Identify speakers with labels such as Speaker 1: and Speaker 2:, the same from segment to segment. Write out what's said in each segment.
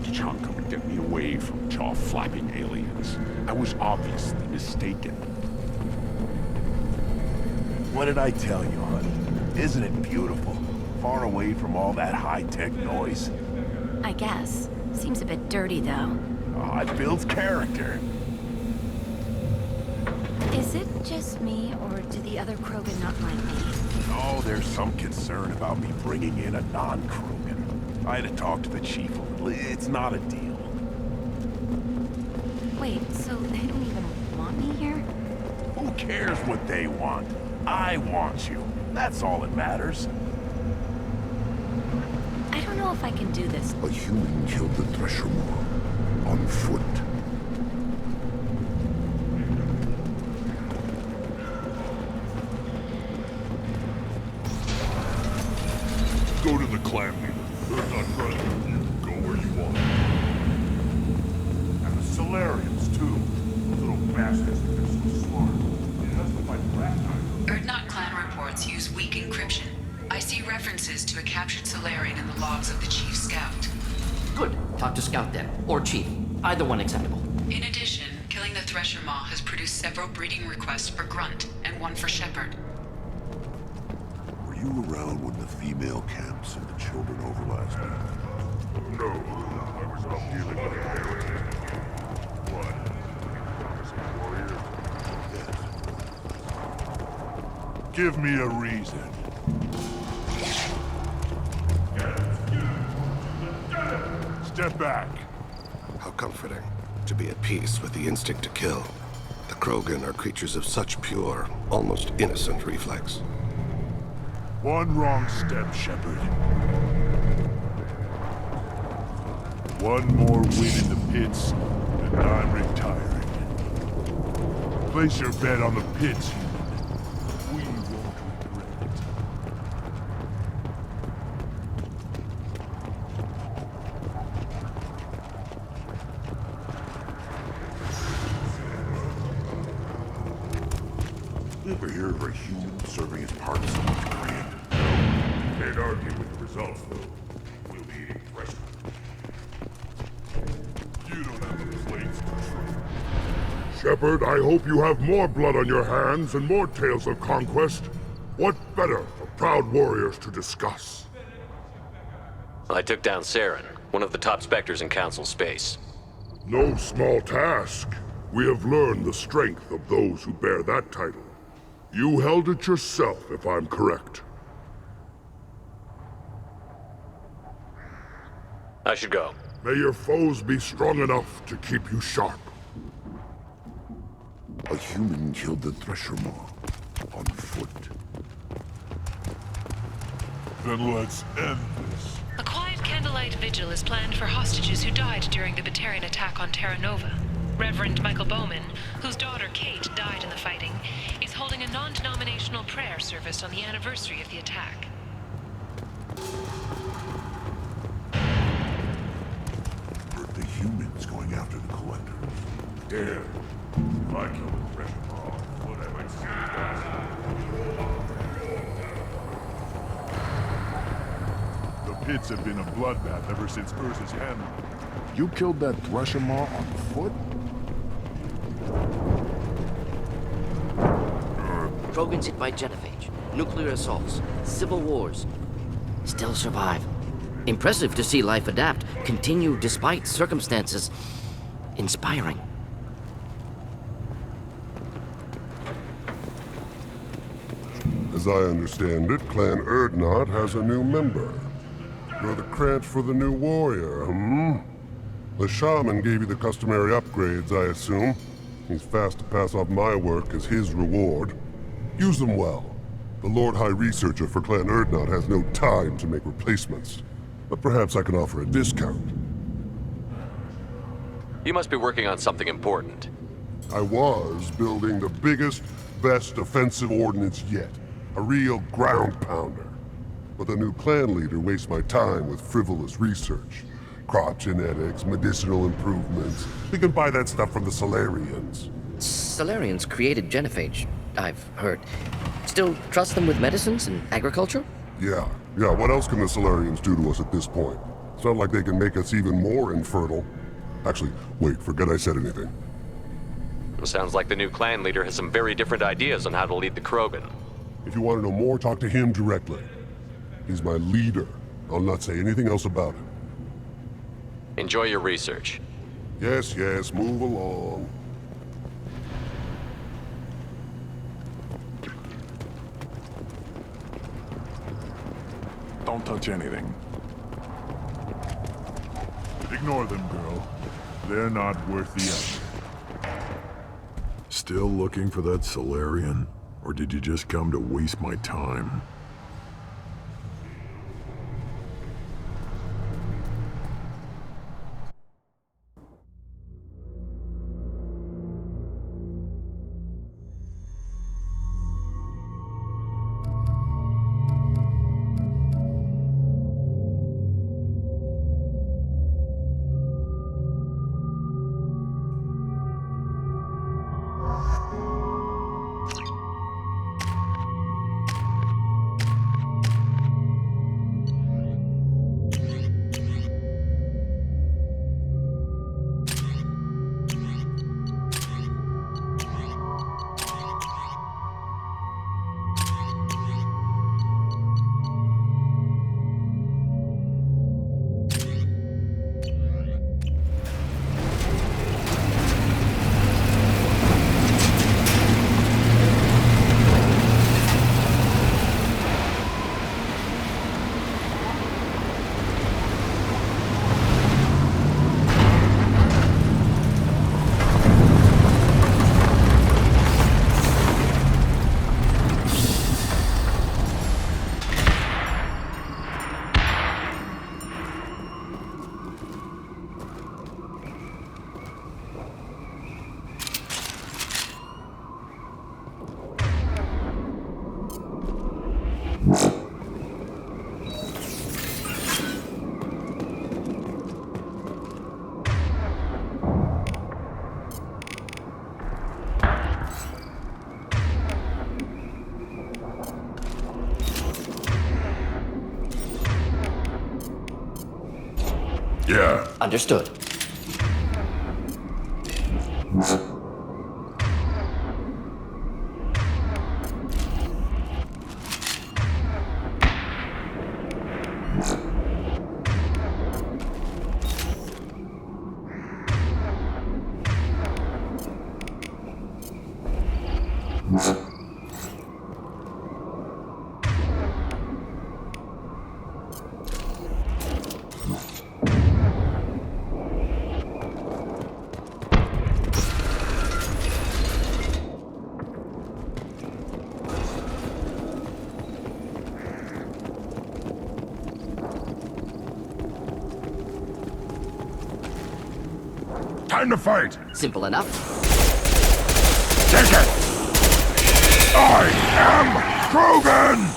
Speaker 1: package hunk would get me away from jaw-flapping aliens. I was obviously mistaken.
Speaker 2: What did I tell you, honey? Isn't it beautiful? Far away from all that high-tech noise.
Speaker 3: I guess. Seems a bit dirty, though.
Speaker 2: Oh, it builds character.
Speaker 3: Is it just me, or do the other Krogan not mind me?
Speaker 2: Oh, there's some concern about me bringing in a non-Krogan. I had to talk to the chief a little. It's not a deal.
Speaker 3: Wait, so they don't even want me here?
Speaker 2: Who cares what they want? I want you. That's all that matters.
Speaker 3: I don't know if I can do this.
Speaker 4: A human killed the Thresher Maw on foot.
Speaker 1: Go to the clan leader. They're not running. You can go where you want.
Speaker 2: And the Solarians, too. Those little bastards think they're so smart. It has to fight rat time.
Speaker 5: Urdnot clan reports use weak encryption. I see references to a captured Solarian in the logs of the Chief Scout.
Speaker 6: Good. Talk to Scout then. Or Chief. Either one acceptable.
Speaker 5: In addition, killing the Thresher Maw has produced several breeding requests for Grunt and one for Shepard.
Speaker 4: Were you around when the female camps and the children over last night?
Speaker 1: No, I was out dealing with a heretic. What? Promising warrior?
Speaker 4: Yes.
Speaker 2: Give me a reason. Step back.
Speaker 4: How comforting to be at peace with the instinct to kill. The Krogan are creatures of such pure, almost innocent reflex.
Speaker 2: One wrong step, Shepard. One more win in the pits, and I'm retiring. Place your bet on the pits, human. We won't regret it.
Speaker 4: You ever hear of a human serving as part of someone's grand?
Speaker 1: Can't argue with the results, though. We'll be eating fresh.
Speaker 2: You don't have the plates to trade.
Speaker 1: Shepard, I hope you have more blood on your hands and more tales of conquest. What better for proud warriors to discuss?
Speaker 7: I took down Saren, one of the top Spectres in Council space.
Speaker 1: No small task. We have learned the strength of those who bear that title. You held it yourself, if I'm correct.
Speaker 7: I should go.
Speaker 1: May your foes be strong enough to keep you sharp.
Speaker 4: A human killed the Thresher Maw on foot.
Speaker 2: Then let's end this.
Speaker 8: A quiet candlelight vigil is planned for hostages who died during the Batarian attack on Terra Nova. Reverend Michael Bowman, whose daughter Kate died in the fighting, is holding a non-denominational prayer service on the anniversary of the attack.
Speaker 4: Heard the humans going after the Collectors.
Speaker 1: Damn. If I kill the Thresher Maw, what I might see.
Speaker 2: The pits have been a bloodbath ever since Urza's hand.
Speaker 4: You killed that Thresher Maw on foot?
Speaker 6: Krogans hit by genophage, nuclear assaults, civil wars. Still survive. Impressive to see life adapt, continue despite circumstances. Inspiring.
Speaker 4: As I understand it, Clan Urdnot has a new member. You're the Krant for the new warrior, The shaman gave you the customary upgrades, I assume. He's fast to pass off my work as his reward. Use them well. The Lord High Researcher for Clan Urdnot has no time to make replacements. But perhaps I can offer a discount.
Speaker 7: You must be working on something important.
Speaker 4: I was building the biggest, best offensive ordnance yet. A real ground pounder. But the new clan leader wastes my time with frivolous research. Crop genetics, medicinal improvements. We can buy that stuff from the Solarians.
Speaker 6: Solarians created genophage, I've heard. Still trust them with medicines and agriculture?
Speaker 4: Yeah. What else can the Solarians do to us at this point? It's not like they can make us even more infertile. Actually, wait, forget I said anything.
Speaker 7: It sounds like the new clan leader has some very different ideas on how to lead the Krogan.
Speaker 4: If you want to know more, talk to him directly. He's my leader. I'll not say anything else about it.
Speaker 7: Enjoy your research.
Speaker 4: Yes, yes, move along.
Speaker 2: Don't touch anything. Ignore them, girl. They're not worth the effort. Still looking for that Solarian? Or did you just come to waste my time?
Speaker 4: Yeah.
Speaker 6: Understood.
Speaker 2: Time to fight!
Speaker 6: Simple enough.
Speaker 2: Take it! I am Krogan!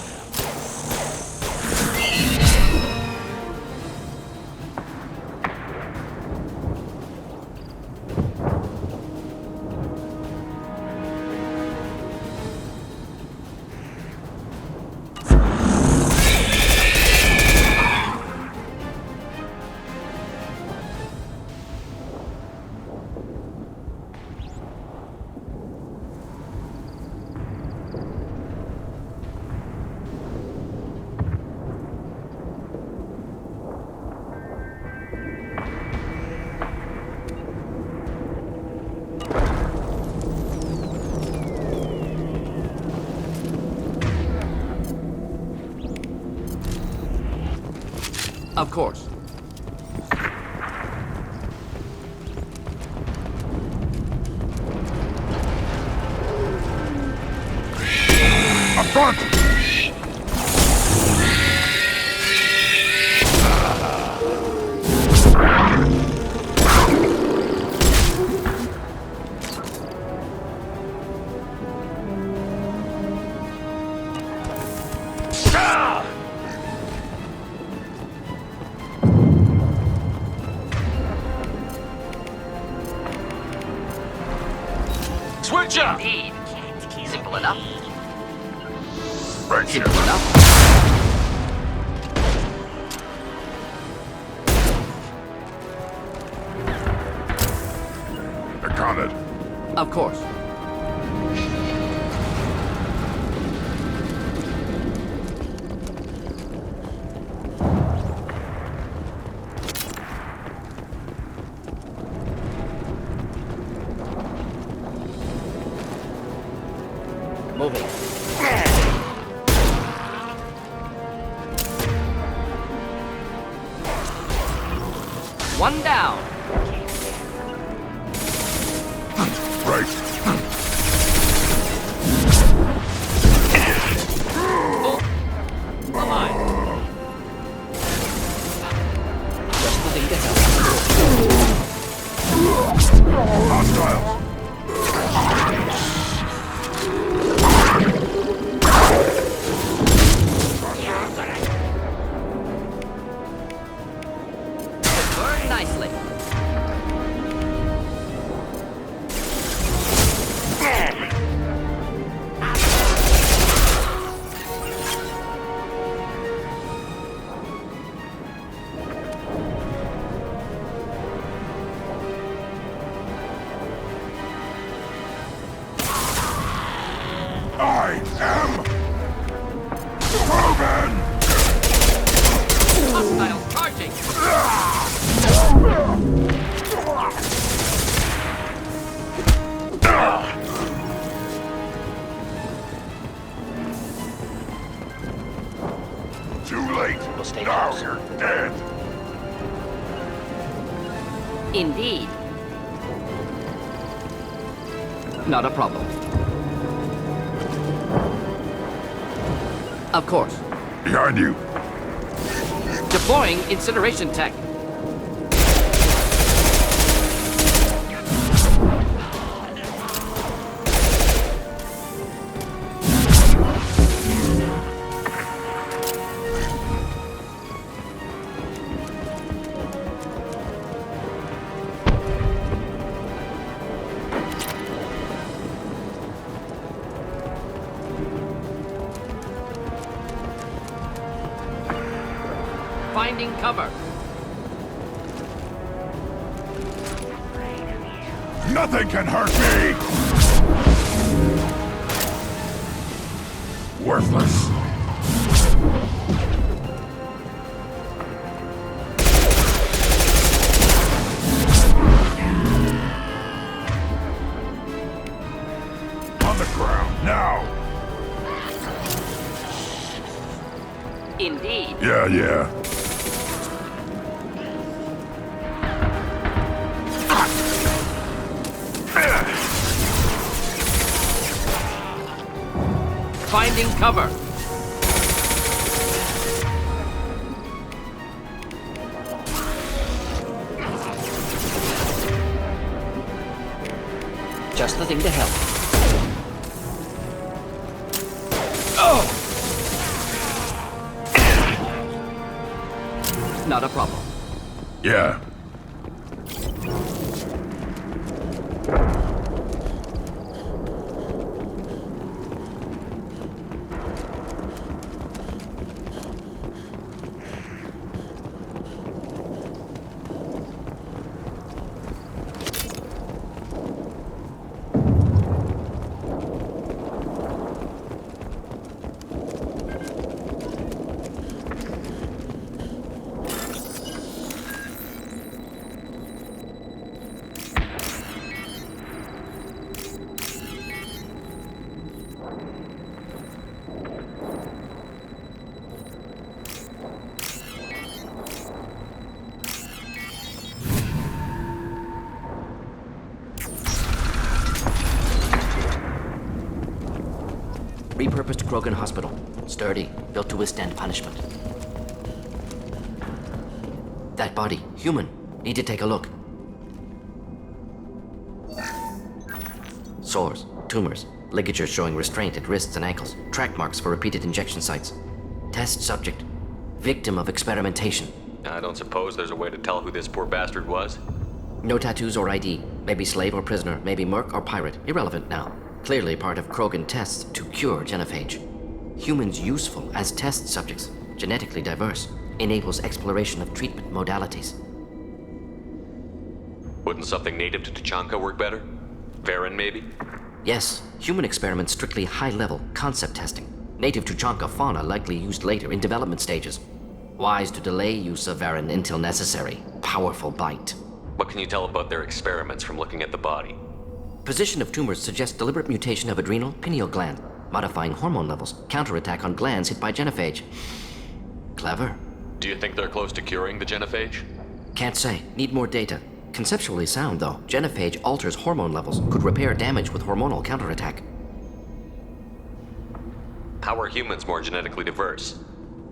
Speaker 6: Of course.
Speaker 2: Up front!
Speaker 7: Switch up!
Speaker 6: Indeed. Simple enough.
Speaker 2: Right
Speaker 6: Simple enough. Of course. Moving. One down.
Speaker 1: Right.
Speaker 6: Behind. Just moving to help.
Speaker 1: Hostile.
Speaker 6: Burn nicely.
Speaker 1: I am Mordin!
Speaker 6: Hostile charging.
Speaker 1: Too late.
Speaker 6: We'll stay
Speaker 1: Now
Speaker 6: close.
Speaker 1: you're dead.
Speaker 6: Indeed. Not a problem. Of course.
Speaker 1: Behind you.
Speaker 6: Deploying incineration tech. Finding cover.
Speaker 1: Nothing can hurt me! Worthless. On the ground, now!
Speaker 6: Indeed.
Speaker 1: Yeah.
Speaker 6: Finding cover. Just the thing to help. Oh! Not a problem.
Speaker 1: Yeah.
Speaker 6: Repurposed Krogan Hospital. Sturdy, built to withstand punishment. That body, human. Need to take a look. Sores, tumors, ligatures showing restraint at wrists and ankles, track marks for repeated injection sites. Test subject, victim of experimentation.
Speaker 7: I don't suppose there's a way to tell who this poor bastard was?
Speaker 6: No tattoos or ID. Maybe slave or prisoner, maybe merc or pirate. Irrelevant now. Clearly part of Krogan tests to cure genophage. Humans useful as test subjects, genetically diverse, enables exploration of treatment modalities.
Speaker 7: Wouldn't something native to Tachanka work better? Varen, maybe?
Speaker 6: Yes, human experiments strictly high-level concept testing. Native Tuchanka fauna likely used later in development stages. Wise to delay use of Varen until necessary. Powerful bite.
Speaker 7: What can you tell about their experiments from looking at the body?
Speaker 6: Position of tumors suggests deliberate mutation of adrenal pineal gland, modifying hormone levels, counterattack on glands hit by genophage. Clever.
Speaker 7: Do you think they're close to curing the genophage?
Speaker 6: Can't say. Need more data. Conceptually sound, though. Genophage alters hormone levels, could repair damage with hormonal counterattack.
Speaker 7: How are humans more genetically diverse?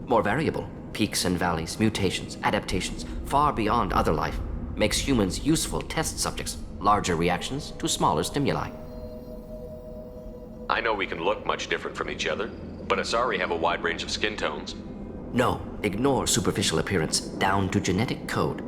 Speaker 6: More variable. Peaks and valleys, mutations, adaptations, far beyond other life. Makes humans useful test subjects. Larger reactions to smaller stimuli.
Speaker 7: I know we can look much different from each other, but Asari have a wide range of skin tones.
Speaker 6: No, ignore superficial appearance, down to genetic code.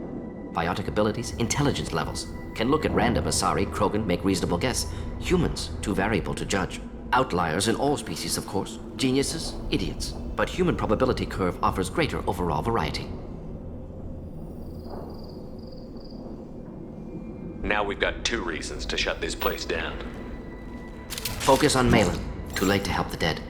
Speaker 6: Biotic abilities, intelligence levels. Can look at random Asari, Krogan, make reasonable guess. Humans, too variable to judge. Outliers in all species, of course. Geniuses, idiots. But human probability curve offers greater overall variety.
Speaker 7: Now we've got 2 reasons to shut this place down.
Speaker 6: Focus on Malin. Too late to help the dead.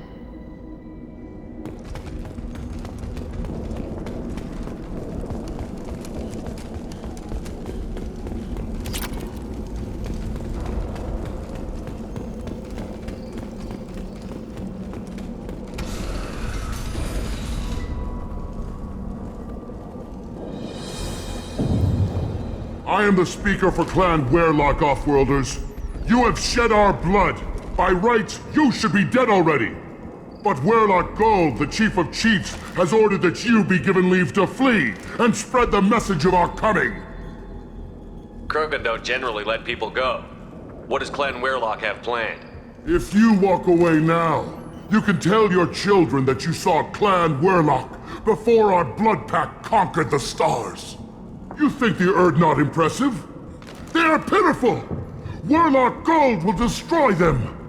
Speaker 1: I am the speaker for Clan Werlock, Offworlders. You have shed our blood. By rights, you should be dead already. But Werlock Gold, the Chief of Chiefs, has ordered that you be given leave to flee and spread the message of our coming.
Speaker 7: Krogan don't generally let people go. What does Clan Werlock have planned?
Speaker 1: If you walk away now, you can tell your children that you saw Clan Werlock before our blood pact conquered the stars. You think the Erd not impressive? They are pitiful! Werlock Gold will destroy them!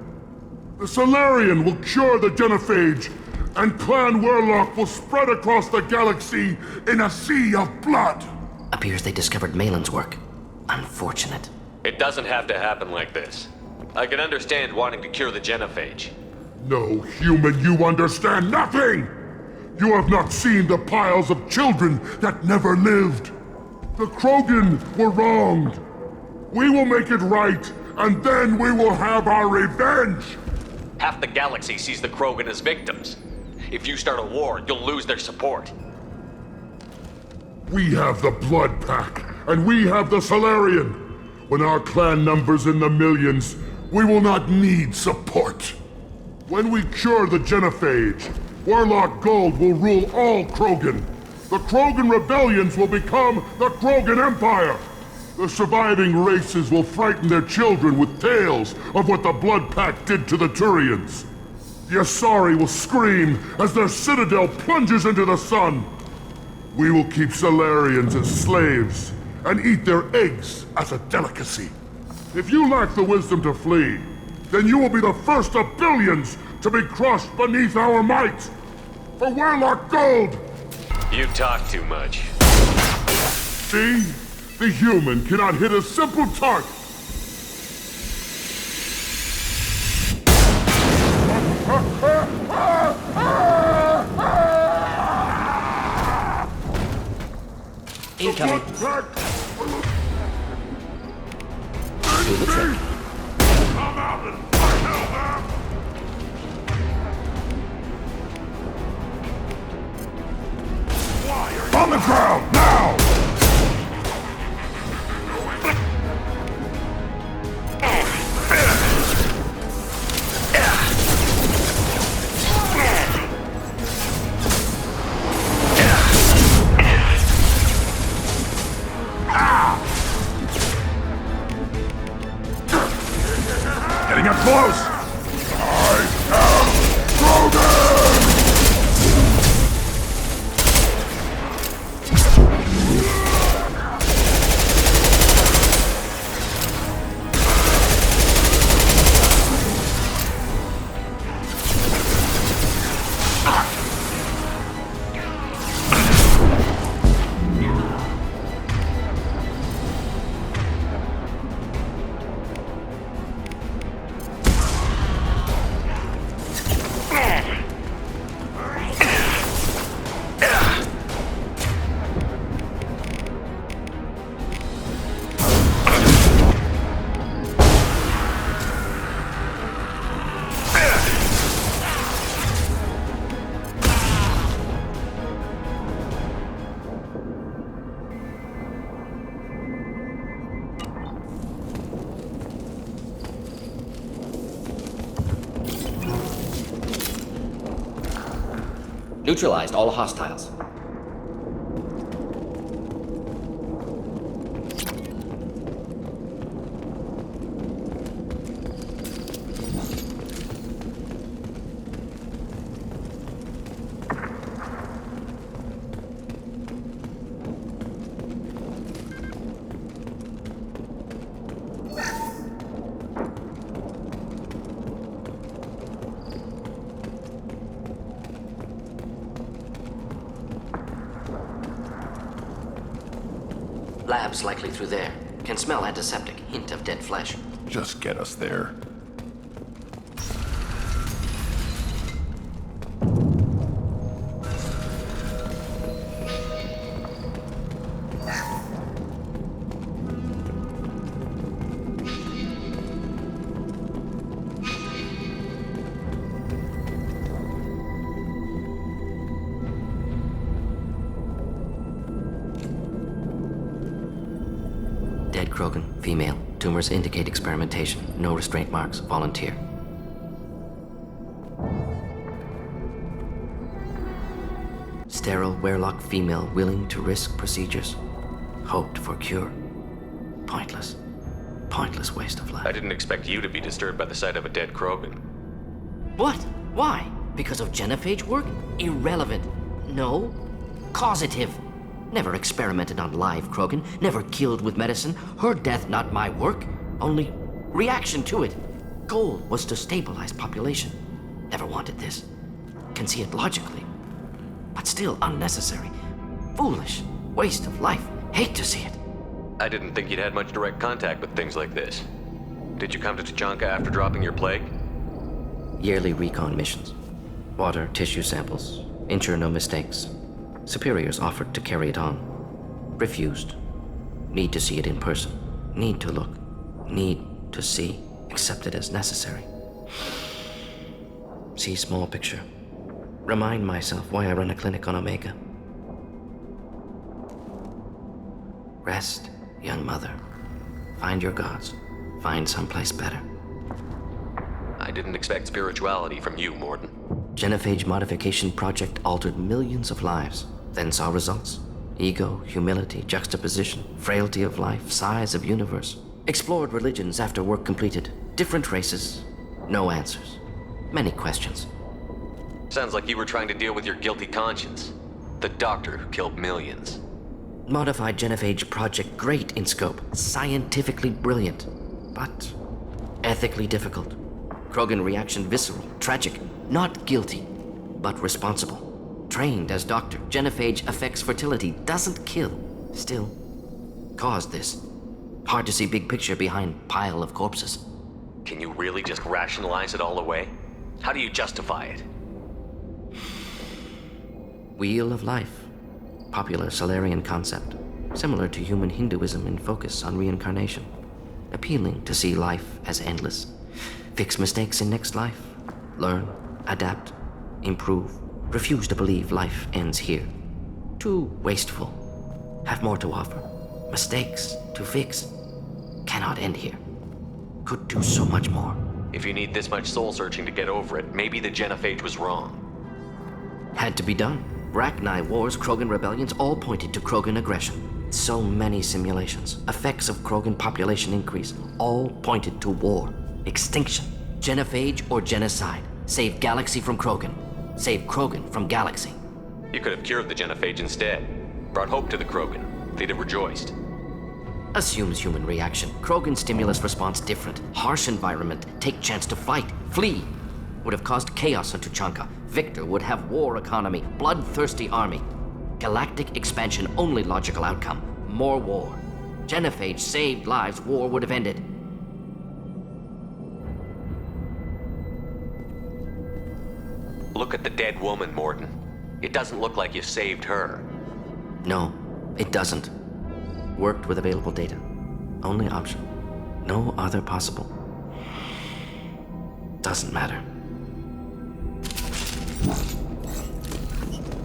Speaker 1: The Solarian will cure the genophage, and Clan Werlock will spread across the galaxy in a sea of blood!
Speaker 6: Appears they discovered Malin's work. Unfortunate.
Speaker 7: It doesn't have to happen like this. I can understand wanting to cure the genophage.
Speaker 1: No, human, you understand nothing! You have not seen the piles of children that never lived. The Krogan were wronged. We will make it right, and then we will have our revenge!
Speaker 7: Half the galaxy sees the Krogan as victims. If you start a war, you'll lose their support.
Speaker 1: We have the Blood Pack, and we have the Solarian. When our clan numbers in the millions, we will not need support. When we cure the genophage, Werlock Gold will rule all Krogan. The Krogan rebellions will become the Krogan Empire. The surviving races will frighten their children with tales of what the Blood Pact did to the Turians. The Asari will scream as their citadel plunges into the sun. We will keep Solarians as slaves and eat their eggs as a delicacy. If you lack the wisdom to flee, then you will be the first of billions to be crushed beneath our might. For Werlock Gold!
Speaker 7: You talk too much.
Speaker 1: See? The human cannot hit a simple target.
Speaker 6: Incoming. Do the trick.
Speaker 1: Come out and fight over! On the ground, now! Getting up close!
Speaker 6: Neutralized all hostiles. Labs likely through there. Can smell antiseptic. Hint of dead flesh.
Speaker 2: Just get us there.
Speaker 6: Dead Krogan, female. Tumors indicate experimentation. No restraint marks. Volunteer. Sterile, werelock female willing to risk procedures. Hoped for cure. Pointless. Pointless waste of life.
Speaker 7: I didn't expect you to be disturbed by the sight of a dead Krogan.
Speaker 6: What? Why? Because of genophage work? Irrelevant. No. Causative. Never experimented on live Krogan. Never killed with medicine. Her death not my work. Only reaction to it. Goal was to stabilize population. Never wanted this. Can see it logically. But still unnecessary. Foolish. Waste of life. Hate to see it.
Speaker 7: I didn't think you'd had much direct contact with things like this. Did you come to Tachanka after dropping your plague?
Speaker 6: Yearly recon missions. Water, tissue samples. Ensure no mistakes. Superiors offered to carry it on. Refused. Need to see it in person. Need to look. Need to see. Accepted as necessary. See small picture. Remind myself why I run a clinic on Omega. Rest, young mother. Find your gods. Find someplace better.
Speaker 7: I didn't expect spirituality from you, Mordin.
Speaker 6: Genophage modification project altered millions of lives, then saw results. Ego, humility, juxtaposition, frailty of life, size of universe. Explored religions after work completed. Different races. No answers. Many questions.
Speaker 7: Sounds like you were trying to deal with your guilty conscience. The doctor who killed millions.
Speaker 6: Modified genophage project great in scope. Scientifically brilliant. But ethically difficult. Krogan reaction visceral, tragic. Not guilty, but responsible. Trained as doctor, genophage affects fertility, doesn't kill. Still, caused this. Hard to see big picture behind pile of corpses.
Speaker 7: Can you really just rationalize it all away? How do you justify it?
Speaker 6: Wheel of life. Popular Solarian concept. Similar to human Hinduism in focus on reincarnation. Appealing to see life as endless. Fix mistakes in next life. Learn, adapt, improve. Refuse to believe life ends here. Too wasteful. Have more to offer. Mistakes to fix. Cannot end here. Could do so much more.
Speaker 7: If you need this much soul searching to get over it, maybe the genophage was wrong.
Speaker 6: Had to be done. Rachni wars, Krogan rebellions, all pointed to Krogan aggression. So many simulations. Effects of Krogan population increase. All pointed to war. Extinction. Genophage or genocide. Save galaxy from Krogan. Save Krogan from galaxy.
Speaker 7: You could have cured the genophage instead. Brought hope to the Krogan. They'd have rejoiced.
Speaker 6: Assumes human reaction. Krogan stimulus response different. Harsh environment. Take chance to fight. Flee. Would have caused chaos on Tachanka. Victor would have war economy. Bloodthirsty army. Galactic expansion only logical outcome. More war. Genophage saved lives. War would have ended.
Speaker 7: Look at the dead woman, Mordin. It doesn't look like you saved her.
Speaker 6: No, it doesn't. Worked with available data. Only option. No other possible. Doesn't matter.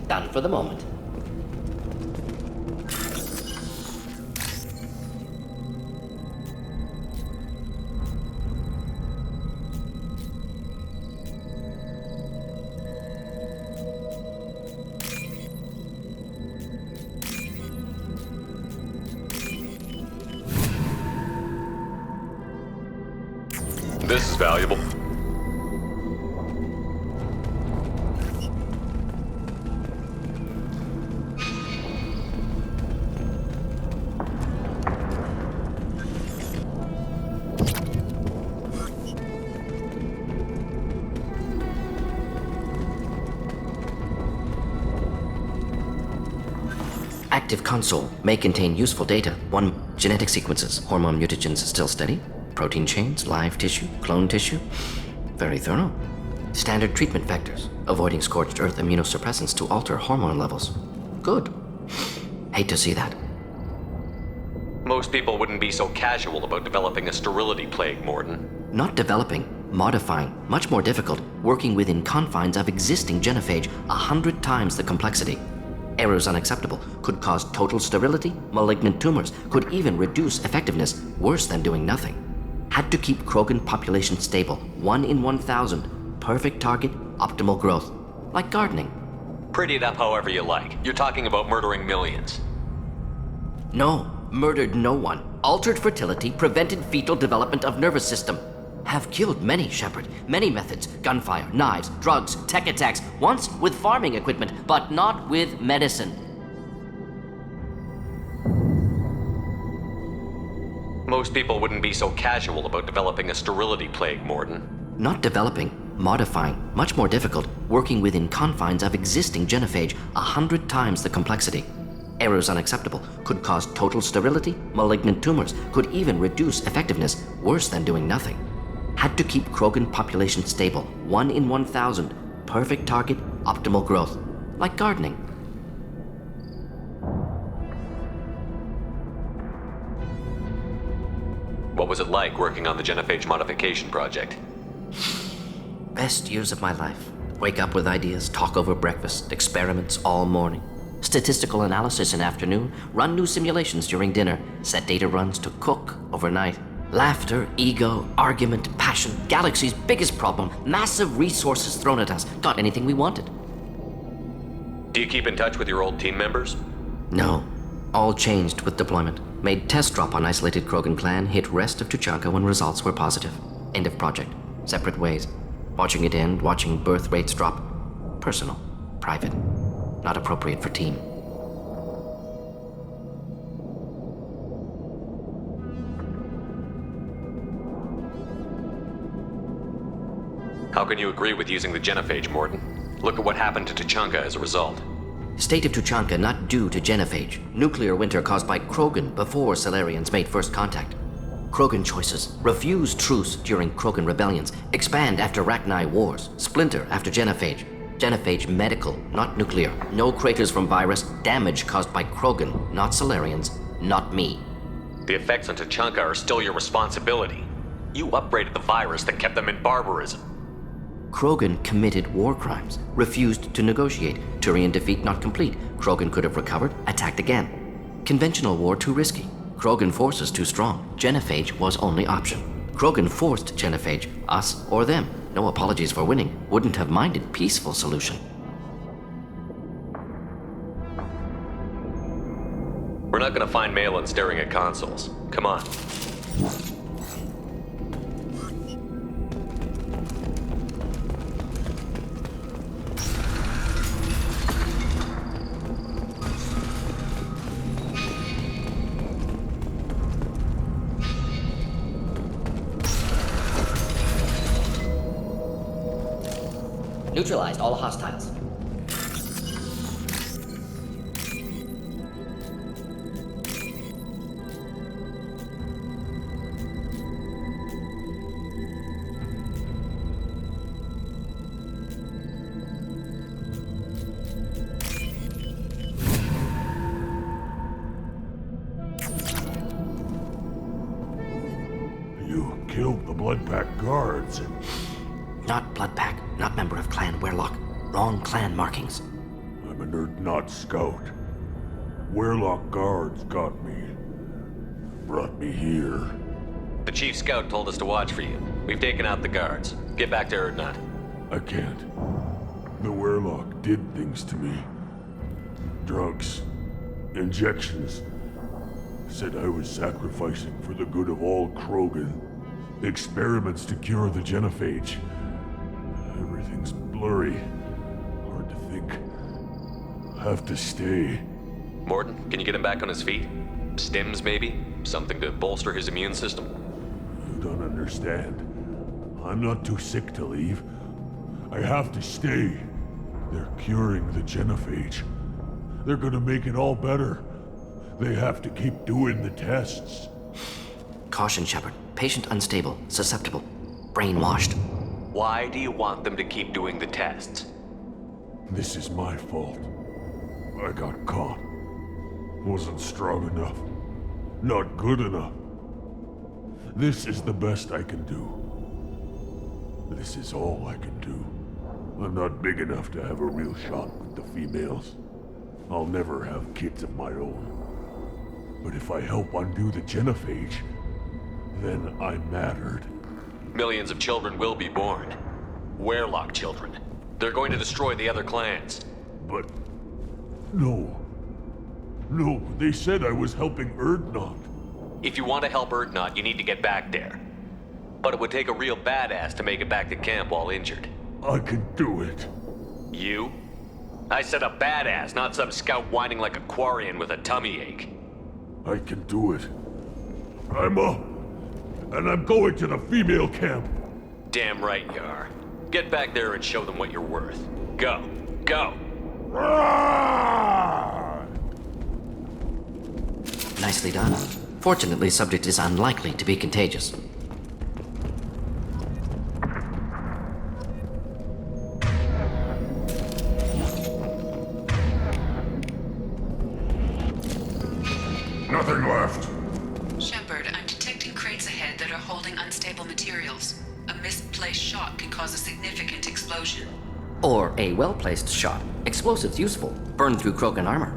Speaker 6: Done for the moment.
Speaker 7: This is valuable.
Speaker 6: Active console may contain useful data. 1. Genetic sequences. Hormone mutagens still steady. Protein chains, live tissue, clone tissue. Very thorough. Standard treatment vectors. Avoiding scorched earth immunosuppressants to alter hormone levels. Good. Hate to see that.
Speaker 7: Most people wouldn't be so casual about developing a sterility plague, Mordin.
Speaker 6: Not developing, modifying, much more difficult, working within confines of existing genophage, 100 times the complexity. Errors unacceptable, could cause total sterility, malignant tumors, could even reduce effectiveness, worse than doing nothing. Had to keep Krogan population stable, 1 in 1,000, perfect target, optimal growth. Like gardening.
Speaker 7: Pretty it up however you like. You're talking about murdering millions.
Speaker 6: No, murdered no one. Altered fertility, prevented fetal development of nervous system. Have killed many, Shepard. Many methods. Gunfire, knives, drugs, tech attacks. Once with farming equipment, but not with medicine.
Speaker 7: Most people wouldn't be so casual about developing a sterility plague, Mordin.
Speaker 6: Not developing, modifying, much more difficult, working within confines of existing genophage, 100 times the complexity. Errors unacceptable, could cause total sterility, malignant tumors, could even reduce effectiveness, worse than doing nothing. Had to keep Krogan population stable, 1 in 1,000, perfect target, optimal growth. Like gardening.
Speaker 7: What was it like working on the genophage modification project?
Speaker 6: Best years of my life. Wake up with ideas, talk over breakfast, experiments all morning. Statistical analysis in afternoon, run new simulations during dinner, set data runs to cook overnight. Laughter, ego, argument, passion, Galaxy's biggest problem, massive resources thrown at us. Got anything we wanted.
Speaker 7: Do you keep in touch with your old team members?
Speaker 6: No. All changed with deployment. Made test drop on isolated Krogan clan, hit rest of Tuchanka when results were positive. End of project. Separate ways. Watching it end, watching birth rates drop. Personal. Private. Not appropriate for team.
Speaker 7: How can you agree with using the genophage, Mordin? Look at what happened to Tuchanka as a result.
Speaker 6: State of Tuchanka not due to genophage. Nuclear winter caused by Krogan before Salarians made first contact. Krogan choices. Refuse truce during Krogan rebellions. Expand after Rachni wars. Splinter after genophage. Genophage medical, not nuclear. No craters from virus. Damage caused by Krogan, not Salarians. Not me.
Speaker 7: The effects on Tuchanka are still your responsibility. You upgraded the virus that kept them in barbarism.
Speaker 6: Krogan committed war crimes, refused to negotiate. Turian defeat not complete. Krogan could have recovered, attacked again. Conventional war too risky. Krogan forces too strong. Genophage was only option. Krogan forced genophage, us or them. No apologies for winning. Wouldn't have minded peaceful solution.
Speaker 7: We're not gonna find Malin staring at consoles. Come on.
Speaker 6: Neutralized all hostiles.
Speaker 2: You killed the Bloodpack guards.
Speaker 6: Not Bloodpack, not member of Clan Werlock. Wrong clan markings.
Speaker 2: I'm a nerd not scout. Werlock guards got me. Brought me here.
Speaker 7: The chief scout told us to watch for you. We've taken out the guards. Get back to Erdnot.
Speaker 2: I can't. The Werlock did things to me. Drugs. Injections. Said I was sacrificing for the good of all Krogan. Experiments to cure the genophage. Everything's blurry. Hard to think. Have to stay.
Speaker 7: Mordin, can you get him back on his feet? Stims, maybe? Something to bolster his immune system?
Speaker 2: You don't understand. I'm not too sick to leave. I have to stay. They're curing the genophage. They're gonna make it all better. They have to keep doing the tests.
Speaker 6: Caution, Shepard. Patient unstable, susceptible, brainwashed.
Speaker 7: Why do you want them to keep doing the tests?
Speaker 2: This is my fault. I got caught. Wasn't strong enough. Not good enough. This is the best I can do. This is all I can do. I'm not big enough to have a real shot with the females. I'll never have kids of my own. But if I help undo the genophage, then I mattered.
Speaker 7: Millions of children will be born. Werelock children. They're going to destroy the other clans.
Speaker 2: But... no. No, they said I was helping Erdnot.
Speaker 7: If you want to help Erdnot, you need to get back there. But it would take a real badass to make it back to camp while injured.
Speaker 2: I can do it.
Speaker 7: You? I said a badass, not some scout whining like a Quarian with a tummy ache.
Speaker 2: I can do it. I'm up. And I'm going to the female camp.
Speaker 7: Damn right you are. Get back there and show them what you're worth. Go. Go!
Speaker 6: Nicely done. Fortunately, subject is unlikely to be contagious.
Speaker 1: Nothing left.
Speaker 5: Shepard, I'm detecting crates ahead that are holding unstable materials. A misplaced shot can cause a significant explosion.
Speaker 6: Or a well-placed shot. Explosives useful. Burn through Krogan armor.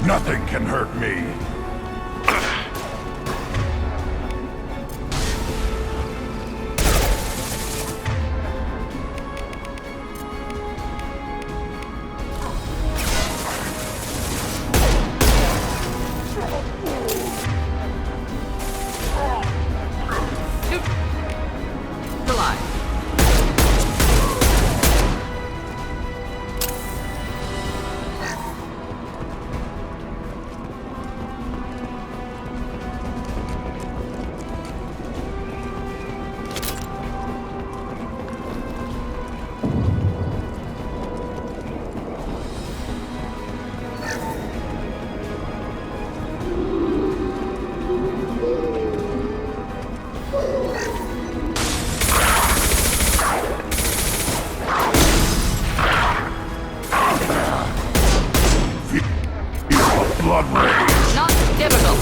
Speaker 1: Nothing can hurt me.
Speaker 6: Not typical.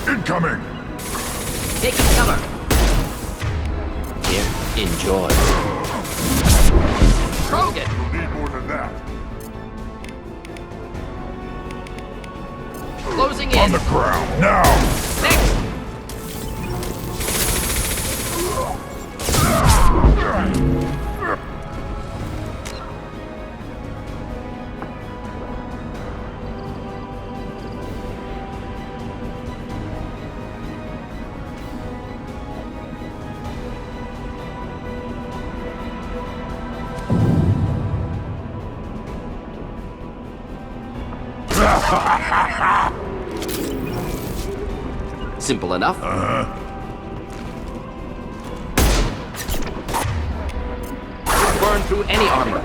Speaker 1: Incoming!
Speaker 6: Taking cover. Here, enjoy. Krogan!
Speaker 1: We'll need more than that.
Speaker 6: Closing in.
Speaker 1: On the ground, now!
Speaker 6: Next! Simple enough. Burn through any armor.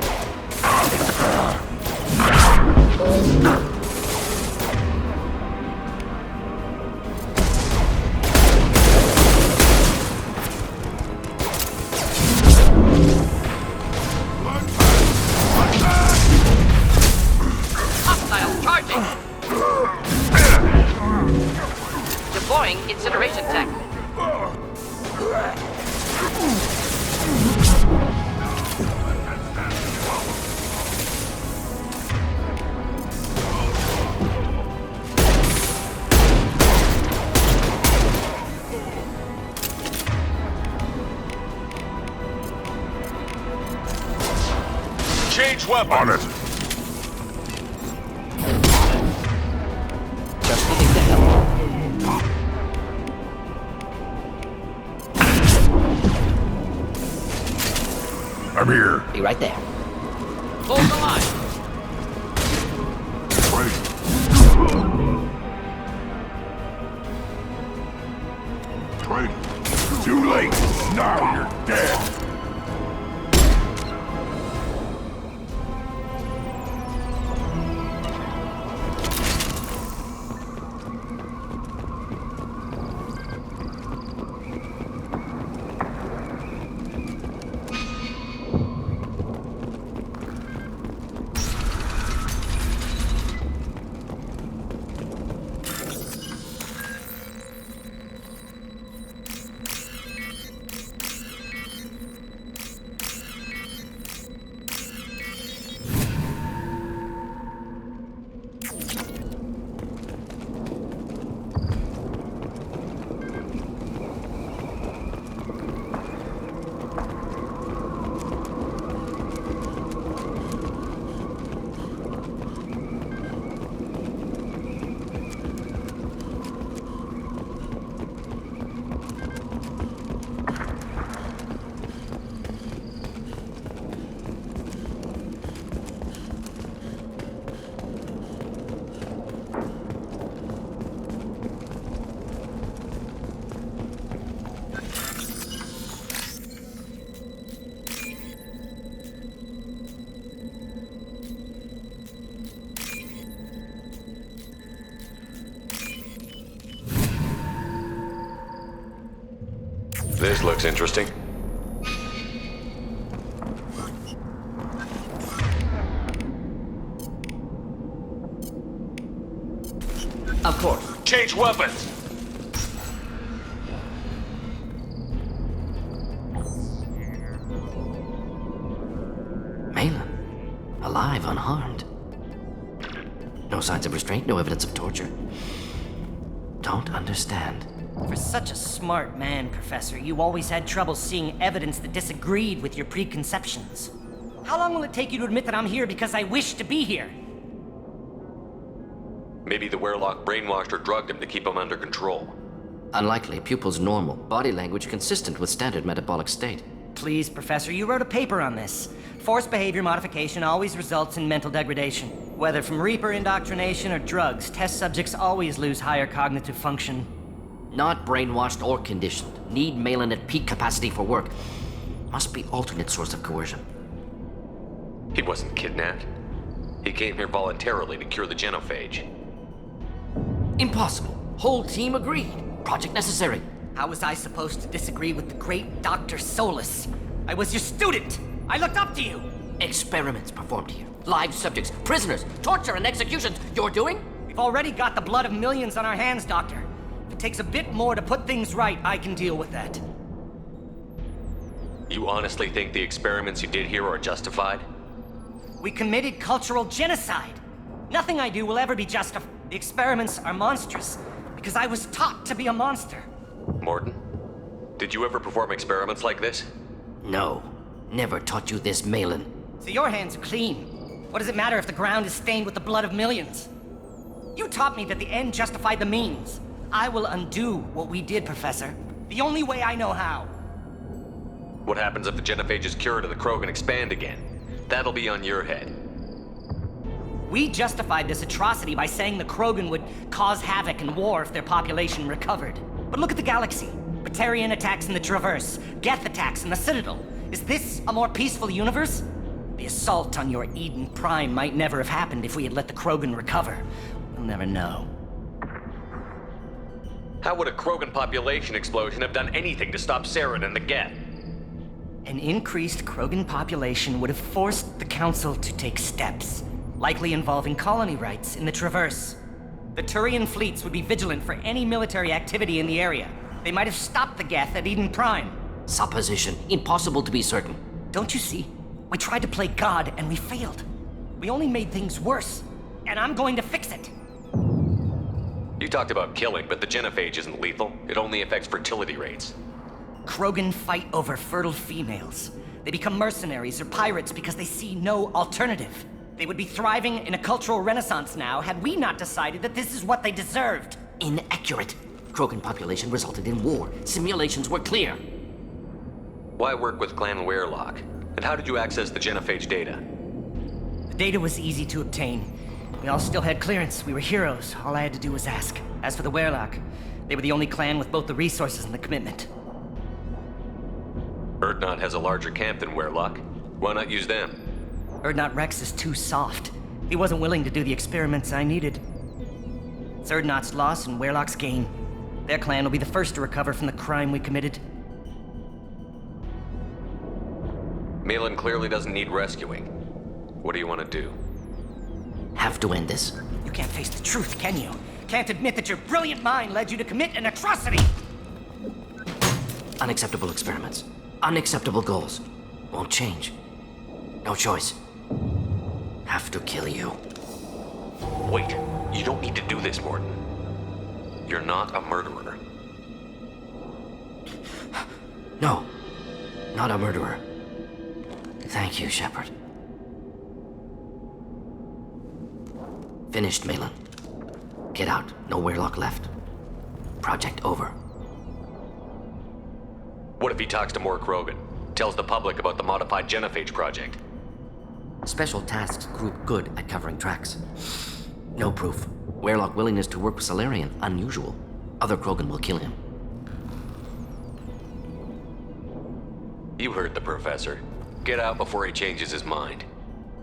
Speaker 6: Hostile charging. Deploying incineration tech.
Speaker 1: Change weapon! On it!
Speaker 6: Just needing the help.
Speaker 1: I'm here.
Speaker 6: Be right there. Hold the line.
Speaker 1: Wait. Too late. Now you're dead.
Speaker 7: This looks interesting.
Speaker 6: Of course.
Speaker 7: Change weapons!
Speaker 6: Malin. Alive, unharmed. No signs of restraint, no evidence of torture. Don't understand.
Speaker 9: For such a smart man, Professor, you always had trouble seeing evidence that disagreed with your preconceptions. How long will it take you to admit that I'm here because I wish to be here?
Speaker 7: Maybe the Werelock brainwashed or drugged him to keep him under control.
Speaker 6: Unlikely. Pupil's normal. Body language consistent with standard metabolic state.
Speaker 9: Please, Professor, you wrote a paper on this. Forced behavior modification always results in mental degradation. Whether from Reaper indoctrination or drugs, test subjects always lose higher cognitive function.
Speaker 6: Not brainwashed or conditioned. Need Malin at peak capacity for work. Must be alternate source of coercion.
Speaker 7: He wasn't kidnapped. He came here voluntarily to cure the genophage.
Speaker 6: Impossible. Whole team agreed. Project necessary.
Speaker 9: How was I supposed to disagree with the great Dr. Solus? I was your student! I looked up to you!
Speaker 6: Experiments performed here. Live subjects, prisoners, torture and executions. You're doing?
Speaker 9: We've already got the blood of millions on our hands, Doctor. If it takes a bit more to put things right, I can deal with that.
Speaker 7: You honestly think the experiments you did here are justified?
Speaker 9: We committed cultural genocide. Nothing I do will ever be justified. The experiments are monstrous, because I was taught to be a monster.
Speaker 7: Mordin, did you ever perform experiments like this?
Speaker 6: No. Never taught you this, Malin.
Speaker 9: So your hands are clean. What does it matter if the ground is stained with the blood of millions? You taught me that the end justified the means. I will undo what we did, Professor. The only way I know how.
Speaker 7: What happens if the genophage is cured and the Krogan expand again? That'll be on your head.
Speaker 9: We justified this atrocity by saying the Krogan would cause havoc and war if their population recovered. But look at the galaxy. Batarian attacks in the Traverse, Geth attacks in the Citadel. Is this a more peaceful universe? The assault on your Eden Prime might never have happened if we had let the Krogan recover. We'll never know.
Speaker 7: How would a Krogan population explosion have done anything to stop Saren and the Geth?
Speaker 9: An increased Krogan population would have forced the Council to take steps, likely involving colony rights in the Traverse. The Turian fleets would be vigilant for any military activity in the area. They might have stopped the Geth at Eden Prime.
Speaker 6: Supposition. Impossible to be certain.
Speaker 9: Don't you see? We tried to play God and we failed. We only made things worse, and I'm going to fix it.
Speaker 7: You talked about killing, but the genophage isn't lethal. It only affects fertility rates.
Speaker 9: Krogan fight over fertile females. They become mercenaries or pirates because they see no alternative. They would be thriving in a cultural renaissance now had we not decided that this is what they deserved.
Speaker 6: Inaccurate. Krogan population resulted in war. Simulations were clear.
Speaker 7: Why work with Clan Werelock? And how did you access the genophage data?
Speaker 9: The data was easy to obtain. We all still had clearance. We were heroes. All I had to do was ask. As for the Werelock, they were the only clan with both the resources and the commitment.
Speaker 7: Urdnot has a larger camp than Werelock. Why not use them?
Speaker 9: Urdnot Rex is too soft. He wasn't willing to do the experiments I needed. It's Urdnot's loss and Werelock's gain. Their clan will be the first to recover from the crime we committed.
Speaker 7: Malin clearly doesn't need rescuing. What do you want to do?
Speaker 6: Have to end this.
Speaker 9: You can't face the truth, can you? Can't admit that your brilliant mind led you to commit an atrocity!
Speaker 6: Unacceptable experiments. Unacceptable goals. Won't change. No choice. Have to kill you.
Speaker 7: Wait, you don't need to do this, Mordin. You're not a murderer.
Speaker 6: No. Not a murderer. Thank you, Shepard. Finished, Malin. Get out. No Werelock left. Project over.
Speaker 7: What if he talks to more Krogan? Tells the public about the modified genophage project?
Speaker 6: Special Tasks Group good at covering tracks. No proof. Werelock willingness to work with Salarian, unusual. Other Krogan will kill him.
Speaker 7: You heard the Professor. Get out before he changes his mind.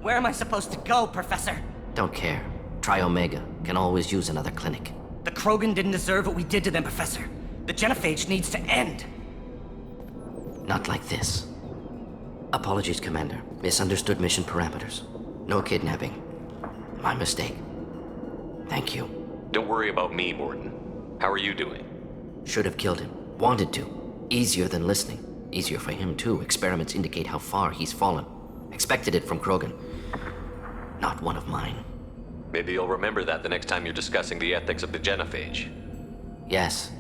Speaker 9: Where am I supposed to go, Professor?
Speaker 6: Don't care. Try Omega. Can always use another clinic.
Speaker 9: The Krogan didn't deserve what we did to them, Professor. The genophage needs to end.
Speaker 6: Not like this. Apologies, Commander. Misunderstood mission parameters. No kidnapping. My mistake. Thank you.
Speaker 7: Don't worry about me, Mordin. How are you doing?
Speaker 6: Should have killed him. Wanted to. Easier than listening. Easier for him, too. Experiments indicate how far he's fallen. Expected it from Krogan. Not one of mine.
Speaker 7: Maybe you'll remember that the next time you're discussing the ethics of the genophage.
Speaker 6: Yes.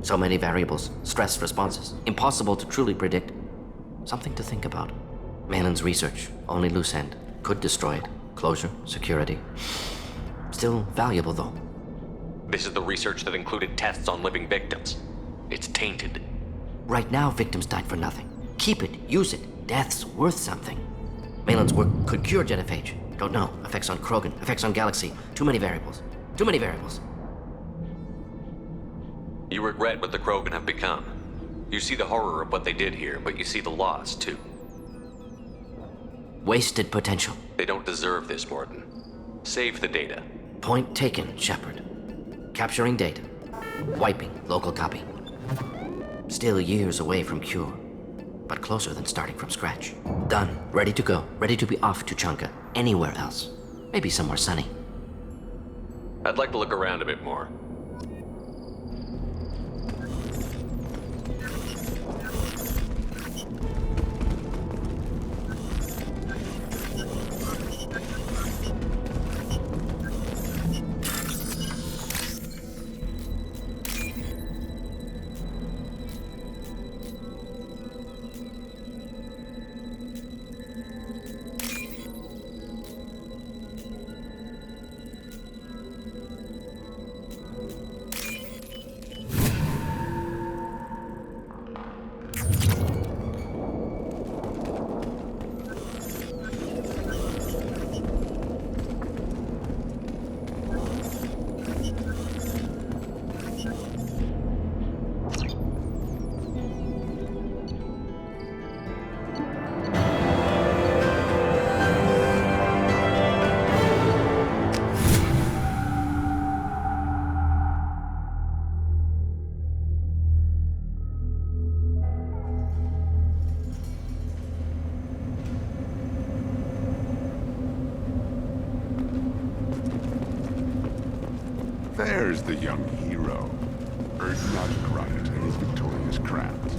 Speaker 6: So many variables. Stress responses. Impossible to truly predict. Something to think about. Malin's research. Only loose end. Could destroy it. Closure. Security. Still valuable, though.
Speaker 7: This is the research that included tests on living victims. It's tainted.
Speaker 6: Right now, victims died for nothing. Keep it. Use it. Death's worth something. Malin's work could cure genophage. Don't know. Effects on Krogan. Effects on Galaxy. Too many variables. Too many variables.
Speaker 7: You regret what the Krogan have become. You see the horror of what they did here, but you see the loss, too.
Speaker 6: Wasted potential.
Speaker 7: They don't deserve this, Mordin. Save the data.
Speaker 6: Point taken, Shepard. Capturing data. Wiping local copy. Still years away from cure, but closer than starting from scratch. Done. Ready to go. Ready to be off to Chanka. Anywhere else. Maybe somewhere sunny.
Speaker 7: I'd like to look around a bit more.
Speaker 10: There's the young hero. Erdnot Grunt and his victorious craft.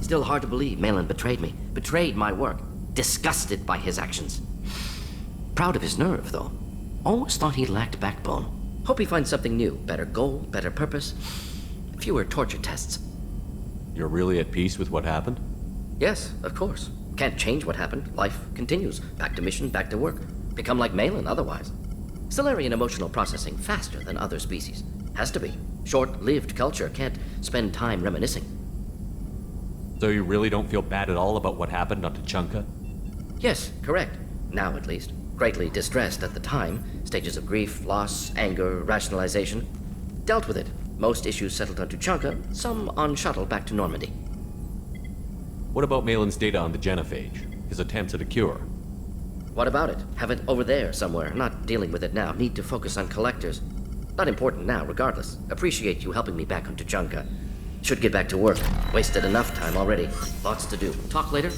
Speaker 6: Still hard to believe Malin betrayed me, betrayed my work, disgusted by his actions. Proud of his nerve, though. Always thought he lacked backbone. Hope he finds something new, better goal, better purpose, fewer torture tests.
Speaker 7: You're really at peace with what happened?
Speaker 6: Yes, of course. Can't change what happened. Life continues. Back to mission, back to work. Become like Malin otherwise. Solarian emotional processing faster than other species. Has to be. Short-lived culture can't spend time reminiscing.
Speaker 7: So you really don't feel bad at all about what happened on Tuchanka?
Speaker 6: Yes, correct. Now at least. Greatly distressed at the time. Stages of grief, loss, anger, rationalization. Dealt with it. Most issues settled on Tuchanka, some on shuttle back to Normandy.
Speaker 7: What about Malin's data on the genophage? His attempts at a cure?
Speaker 6: What about it? Have it over there somewhere. Not dealing with it now. Need to focus on collectors. Not important now, regardless. Appreciate you helping me back on Tuchanka. Should get back to work. Wasted enough time already. Lots to do. Talk later?